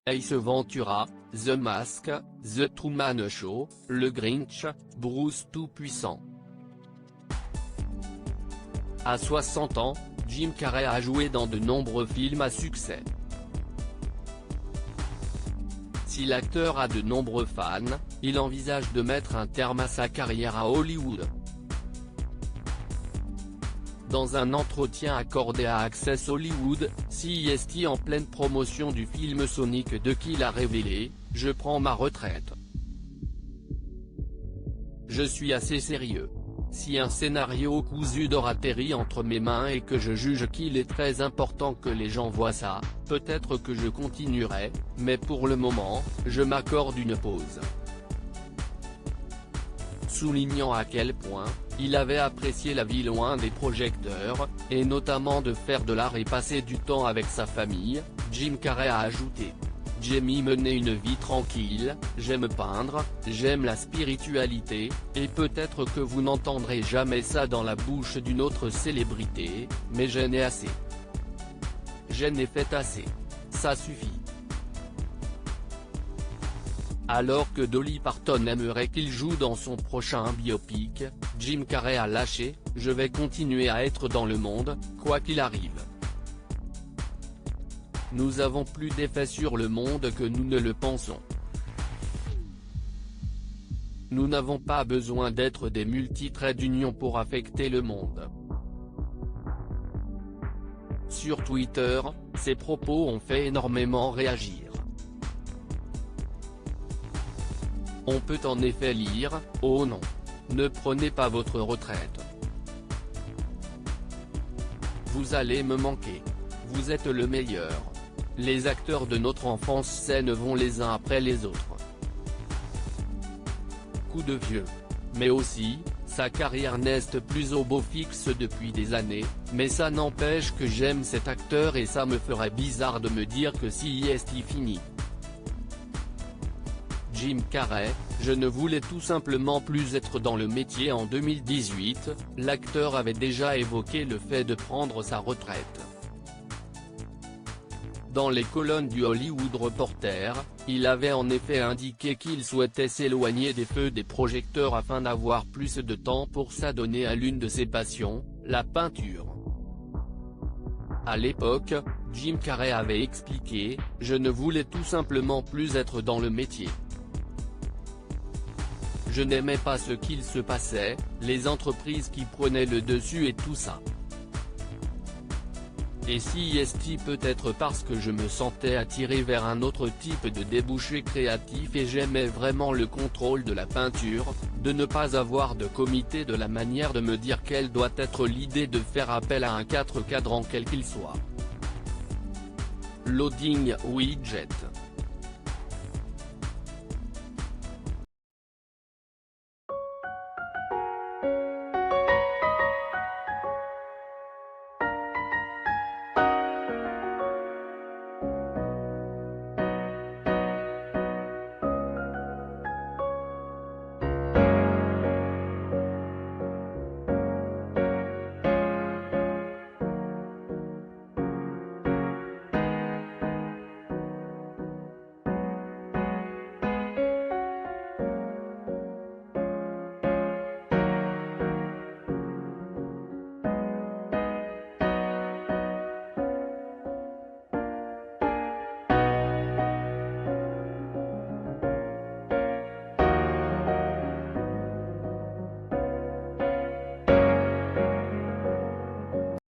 Ace Ventura, The Mask, The Truman Show, Le Grinch, Bruce Tout-Puissant. À 60 ans, Jim Carrey a joué dans de nombreux films à succès. Si l'acteur a de nombreux fans, il envisage de mettre un terme à sa carrière à Hollywood. Dans un entretien accordé à Access Hollywood, CEST en pleine promotion du film Sonic 2 qu'il a révélé « Je prends ma retraite. Je suis assez sérieux. Si un scénario cousu d'or atterrit entre mes mains et que je juge qu'il est très important que les gens voient ça, peut-être que je continuerai, mais pour le moment, je m'accorde une pause ». Soulignant à quel point il avait apprécié la vie loin des projecteurs, et notamment de faire de l'art et passer du temps avec sa famille, Jim Carrey a ajouté « J'aime mener une vie tranquille, j'aime peindre, j'aime la spiritualité, et peut-être que vous n'entendrez jamais ça dans la bouche d'une autre célébrité, mais j'en ai assez. J'en ai fait assez. Ça suffit. » Alors que Dolly Parton aimerait qu'il joue dans son prochain biopic, Jim Carrey a lâché « Je vais continuer à être dans le monde, quoi qu'il arrive. Nous avons plus d'effet sur le monde que nous ne le pensons. Nous n'avons pas besoin d'être des multitraits d'union pour affecter le monde. » Sur Twitter, ces propos ont fait énormément réagir. On peut en effet lire « Oh non. Ne prenez pas votre retraite. Vous allez me manquer. Vous êtes le meilleur. Les acteurs de notre enfance saine vont les uns après les autres. » Coup de vieux. Mais aussi, sa carrière n'est plus au beau fixe depuis des années, mais ça n'empêche que j'aime cet acteur et ça me ferait bizarre de me dire que CEST finit. Jim Carrey, je ne voulais tout simplement plus être dans le métier en 2018, l'acteur avait déjà évoqué le fait de prendre sa retraite. Dans les colonnes du Hollywood Reporter, il avait en effet indiqué qu'il souhaitait s'éloigner des feux des projecteurs afin d'avoir plus de temps pour s'adonner à l'une de ses passions, la peinture. À l'époque, Jim Carrey avait expliqué « Je ne voulais tout simplement plus être dans le métier. Je n'aimais pas ce qu'il se passait, les entreprises qui prenaient le dessus et tout ça. Et CEST peut-être parce que je me sentais attiré vers un autre type de débouché créatif et j'aimais vraiment le contrôle de la peinture, de ne pas avoir de comité de la manière de me dire quelle doit être l'idée de faire appel à un 4 cadrans quel qu'il soit. » Loading Widget.